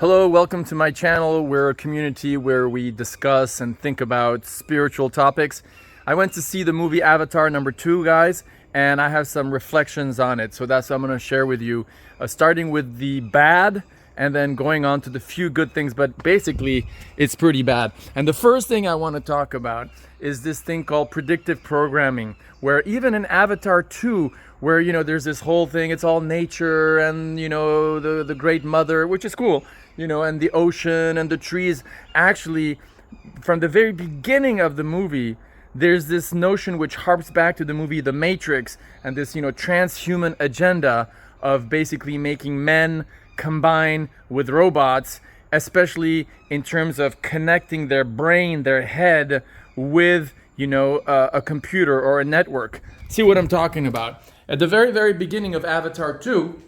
Hello, welcome to my channel. We're a community where we discuss and think about spiritual topics. I went to see the movie Avatar #2, guys, and I have some reflections on it. So that's what I'm going to share with you, starting with the bad and then going on to the few good things, but basically it's pretty bad. And the first thing I want to talk about is this thing called predictive programming, where even in Avatar 2, where there's this whole thing, it's all nature and the great mother, which is cool, and the ocean and the trees. Actually, from the very beginning of the movie, there's this notion which harps back to the movie The Matrix, and this transhuman agenda of basically making men combine with robots, especially in terms of connecting their brain, their head, with a computer or a network. See what I'm talking about? At the very, very beginning of Avatar 2,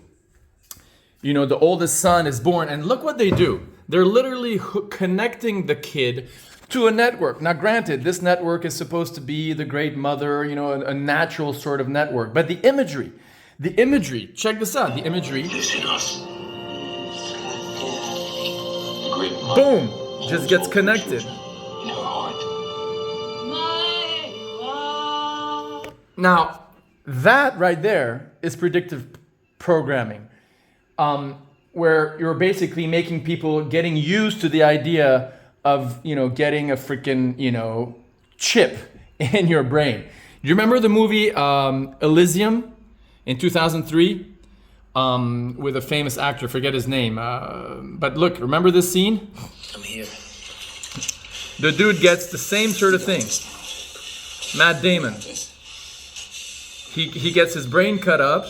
the oldest son is born, and look what they do. They're literally connecting the kid to a network. Now, granted, this network is supposed to be the great mother, a natural sort of network. But the imagery, check this out, the imagery, boom, just gets connected. Now, that right there is predictive programming, where you're basically making people getting used to the idea of, getting a freaking, chip in your brain. Do you remember the movie Elysium in 2003 with a famous actor, forget his name, but look, remember this scene? I'm here. The dude gets the same sort of thing. Matt Damon. He gets his brain cut up.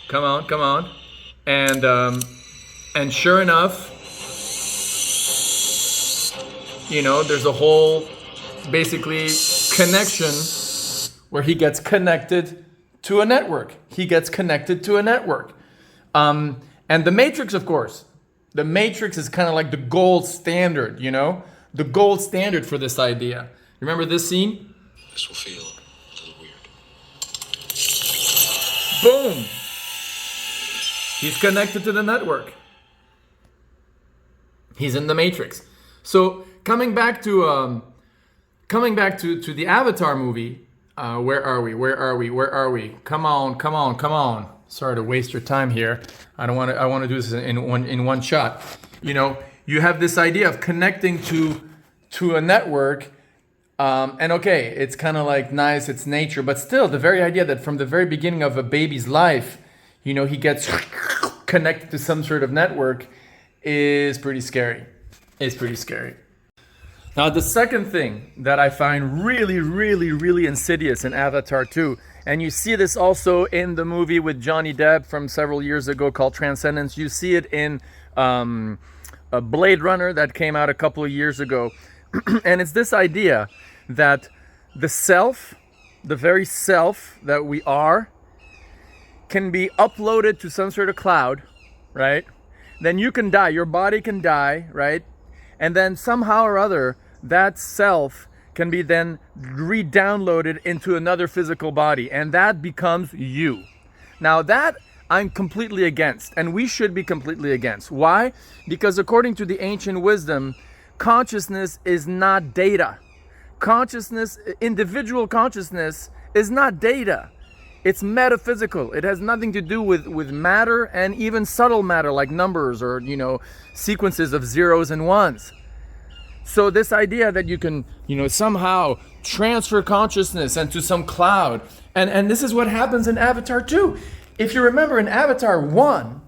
Come on. And sure enough, there's a whole basically connection where he gets connected to a network. And the Matrix, of course. The Matrix is kind of like the gold standard, the gold standard for this idea. Remember this scene? This will feel a little weird. Boom! He's connected to the network. He's in the Matrix. So coming back to the Avatar movie, where are we? Come on. Sorry to waste your time here. I want to do this in one shot. You have this idea of connecting to a network. And okay, it's kind of like nice, it's nature, but still the very idea that from the very beginning of a baby's life, he gets connected to some sort of network is pretty scary. Now, the second thing that I find really, really, really insidious in Avatar 2, and you see this also in the movie with Johnny Depp from several years ago called Transcendence. You see it in a Blade Runner that came out a couple of years ago. And it's this idea that the self, the very self that we are, can be uploaded to some sort of cloud, right? Then you can die, your body can die, right? And then somehow or other, that self can be then re-downloaded into another physical body, and that becomes you. Now that I'm completely against, and we should be completely against. Why? Because according to the ancient wisdom, consciousness is not data. Individual consciousness is not data. It's metaphysical. It has nothing to do with matter, and even subtle matter like numbers or, sequences of zeros and ones. So this idea that you can, somehow transfer consciousness into some cloud, and this is what happens in Avatar 2. If you remember in Avatar 1,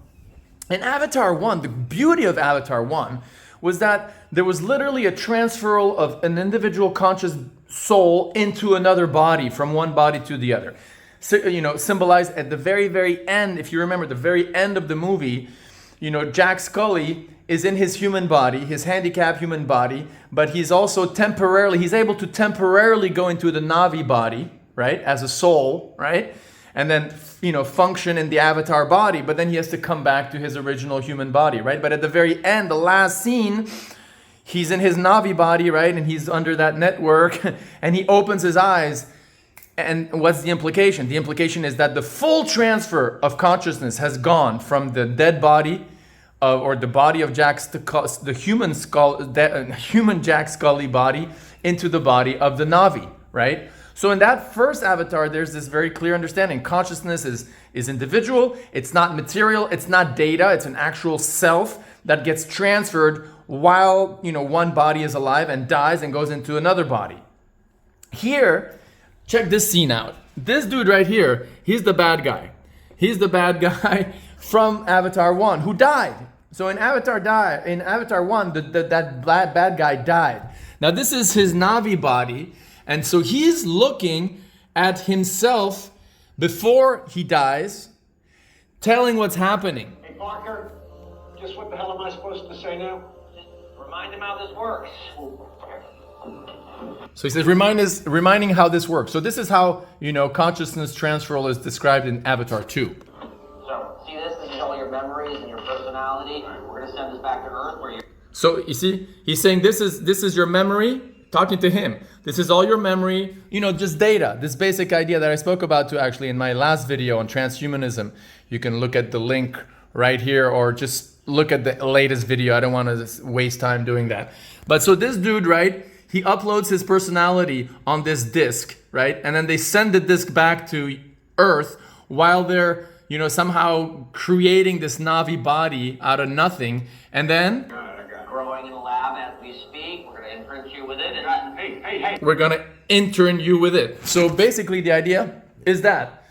the beauty of Avatar 1 was that there was literally a transferal of an individual conscious soul into another body, from one body to the other. So, symbolized at the very, very end, if you remember the very end of the movie, Jack Scully is in his human body, his handicapped human body, but he's able to temporarily go into the Na'vi body, right, as a soul, right? And then, function in the Avatar body, but then he has to come back to his original human body, right? But at the very end, the last scene, he's in his Na'vi body, right? And he's under that network, and he opens his eyes. And what's the implication? The implication is that the full transfer of consciousness has gone from the dead body or the body of the human human Jack Scully body into the body of the Navi, right? So in that first avatar, there's this very clear understanding. Consciousness is individual. It's not material. It's not data. It's an actual self that gets transferred while, one body is alive and dies and goes into another body. Here, check this scene out. This dude right here, he's the bad guy. He's the bad guy from Avatar 1 who died. So in Avatar 1, that bad guy died. Now this is his Navi body, and so he's looking at himself before he dies, telling what's happening. Hey Parker, just what the hell am I supposed to say now? Just remind him how this works. So he says, reminding how this works. So this is how, consciousness transferal is described in Avatar 2. So, see this? This is all your memories and your personality. We're gonna send this back to Earth where you. So you see, he's saying this is your memory, talking to him. This is all your memory, just data. This basic idea that I spoke about actually in my last video on transhumanism. You can look at the link right here, or just look at the latest video. I don't want to waste time doing that. But so this dude, right? He uploads his personality on this disk, right? And then they send the disk back to Earth while they're, somehow creating this Navi body out of nothing. And then growing in the lab as we speak. We're gonna imprint you with it. And Hey. we're gonna intern you with it. So basically the idea is that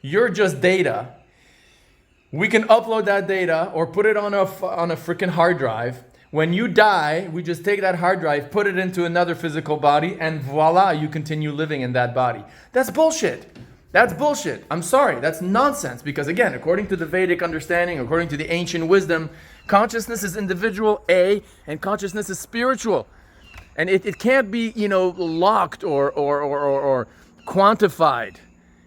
you're just data. We can upload that data or put it on a freaking hard drive. When you die, we just take that hard drive, put it into another physical body, and voila, you continue living in that body. That's bullshit. That's bullshit. I'm sorry. That's nonsense. Because again, according to the Vedic understanding, according to the ancient wisdom, consciousness is individual, A, and consciousness is spiritual. And it can't be, locked or quantified.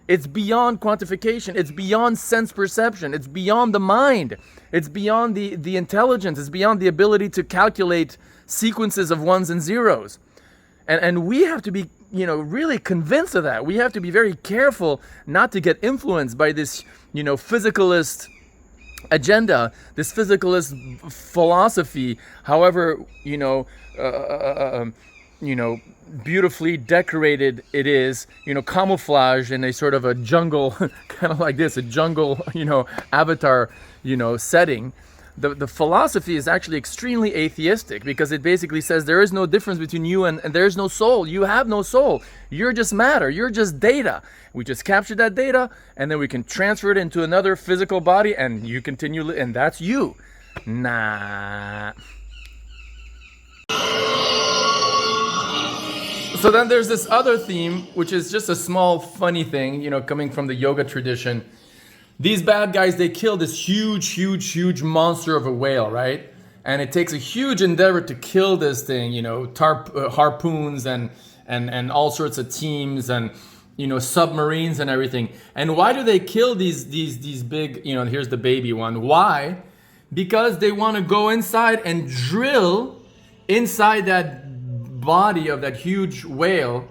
It's beyond quantification. It's beyond sense perception. It's beyond the mind. It's beyond the intelligence. It's beyond the ability to calculate sequences of ones and zeros. And we have to be, really convinced of that. We have to be very careful not to get influenced by this, physicalist agenda, this physicalist philosophy, however, beautifully decorated it is, camouflage in a sort of a jungle, kind of like this, a jungle, avatar, setting. The philosophy is actually extremely atheistic, because it basically says there is no difference between you and there is no soul. You have no soul. You're just matter. You're just data. We just capture that data, and then we can transfer it into another physical body, and you continue, and that's you. Nah. So then there's this other theme, which is just a small funny thing, coming from the yoga tradition. These bad guys, they kill this huge monster of a whale, right? And it takes a huge endeavor to kill this thing, harpoons and all sorts of teams and, submarines and everything. And why do they kill these big, here's the baby one. Why? Because they want to go inside and drill inside that body of that huge whale.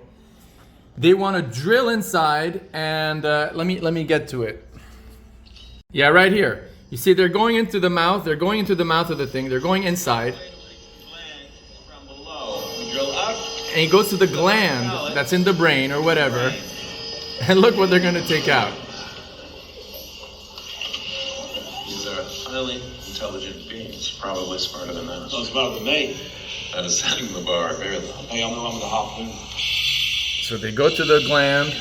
They want to drill inside, and let me get to it. Yeah, right here. You see, they're going into the mouth. They're going into the mouth of the thing. They're going inside. And he goes to the gland that's in the brain or whatever. And look what they're going to take out. These are highly intelligent beings, probably smarter than us. Sounds smarter than me. That is setting the bar very low. Hey, I'm the harpoon. So they go to the gland.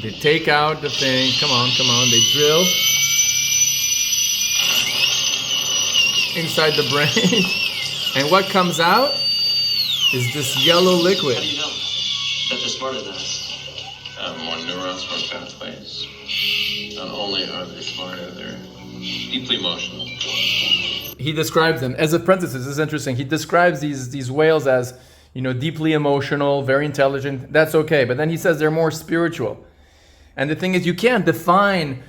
They take out the thing. Come on. They drill inside the brain. And what comes out is this yellow liquid. how do you know that they're smarter than us? More neurons, more pathways. Not only are they smarter, they're deeply emotional. He describes them as apprentices. This is interesting. He describes these whales as, deeply emotional, very intelligent. That's okay. But then he says they're more spiritual. And the thing is, you can't define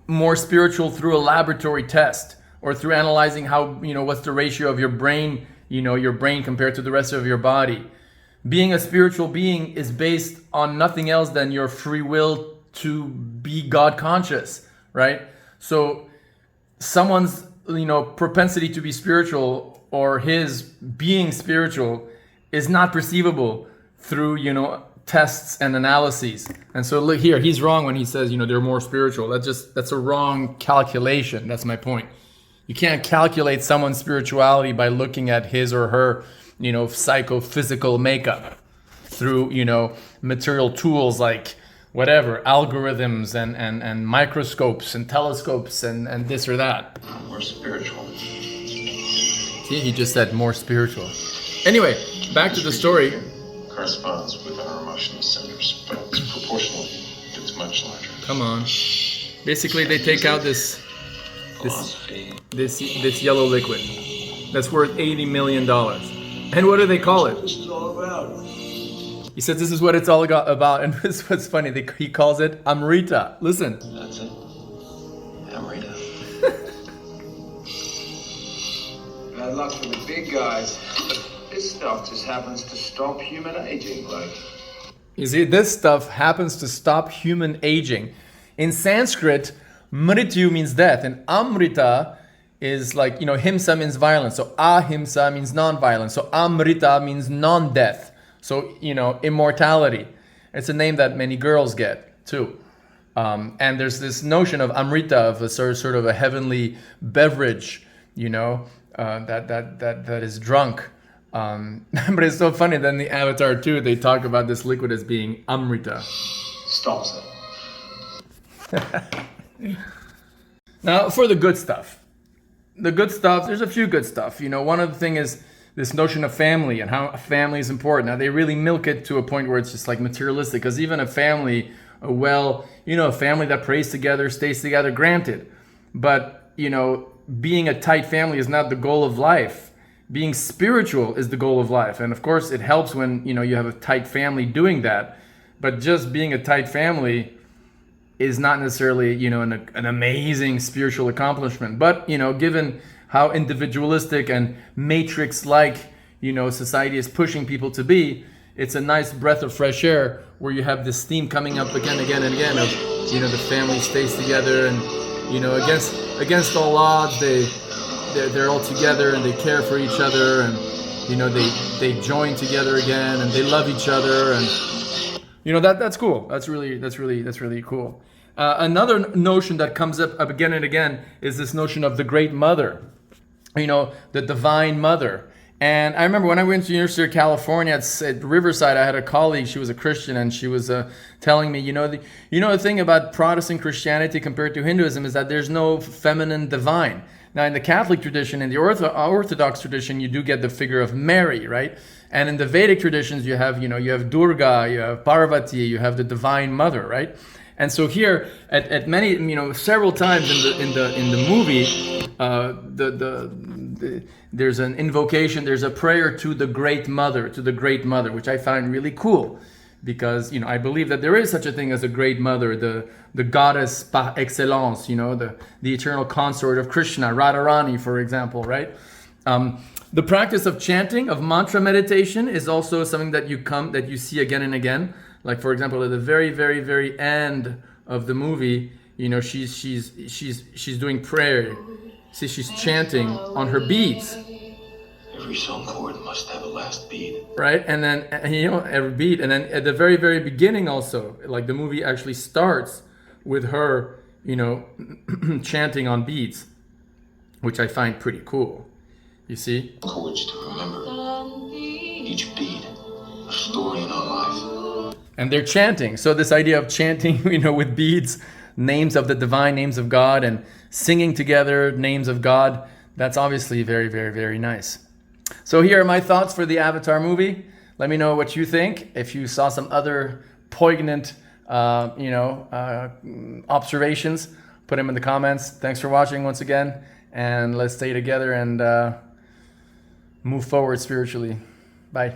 more spiritual through a laboratory test or through analyzing how, what's the ratio of your brain, your brain compared to the rest of your body. Being a spiritual being is based on nothing else than your free will to be God conscious, right? So someone's propensity to be spiritual or his being spiritual is not perceivable through, tests and analyses. And so look here, he's wrong when he says, they're more spiritual. That's a wrong calculation. That's my point. You can't calculate someone's spirituality by looking at his or her, psychophysical makeup through, material tools like whatever, algorithms and microscopes and telescopes and this or that. More spiritual. See, he just said more spiritual. Anyway, back to the story. Corresponds with our emotional centers, but proportionally, it's much larger. Come on. Basically, they take out this Philosophy. yellow liquid that's worth $80 million. And what do they call it? This is all about. He says this is what it's all about. And this is what's funny. He calls it Amrita. Listen. That's it. Amrita. Bad luck for the big guys. This stuff just happens to stop human aging, like. You see, this stuff happens to stop human aging. In Sanskrit, mrityu means death, and Amrita is like, himsa means violence. So ahimsa means non-violence. So Amrita means non-death. So, immortality. It's a name that many girls get too. And there's this notion of Amrita, of a sort of a heavenly beverage, that is drunk. But it's so funny that in the Avatar 2, they talk about this liquid as being Amrita. Stops it. Now, for the good stuff. The good stuff, there's a few good stuff. One of the things is this notion of family and how family is important. Now, they really milk it to a point where it's just like materialistic. Because even a family, a family that prays together, stays together, granted. But, being a tight family is not the goal of life. Being spiritual is the goal of life. And of course, it helps when, you have a tight family doing that. But just being a tight family is not necessarily, an amazing spiritual accomplishment. But, given how individualistic and matrix-like, society is pushing people to be, it's a nice breath of fresh air where you have this theme coming up again and again of, the family stays together and, against all odds, they're all together and they care for each other and they join together again and they love each other and that's cool. That's really cool. Another notion that comes up again and again is this notion of the Great Mother, the Divine Mother. And I remember when I went to the University of California at Riverside, I had a colleague, she was a Christian, and she was telling me, the thing about Protestant Christianity compared to Hinduism is that there's no feminine divine. Now, in the Catholic tradition, in the Orthodox tradition, you do get the figure of Mary, right? And in the Vedic traditions, you have Durga, you have Parvati, you have the Divine Mother, right? And so here, at many, several times in the movie, there's an invocation, there's a prayer to the Great Mother, which I find really cool. Because, I believe that there is such a thing as a Great Mother, the goddess par excellence, the eternal consort of Krishna, Radharani, for example, right? The practice of chanting, of mantra meditation, is also something that you see again and again. Like, for example, at the very, very, very end of the movie, she's doing prayer. See, she's chanting on her beads. Every song chord must have a last beat. Right, and then every beat, and then at the very, very beginning also, like the movie actually starts with her, chanting on beads, which I find pretty cool. You see? Chords to remember. Each beat, a story in our life. And they're chanting. So this idea of chanting, with beads, names of the divine, names of God, and singing together names of God, that's obviously very, very, very nice. So here are my thoughts for the Avatar movie. Let me know what you think. If you saw some other poignant, observations, put them in the comments. Thanks for watching once again, and let's stay together and move forward spiritually. Bye.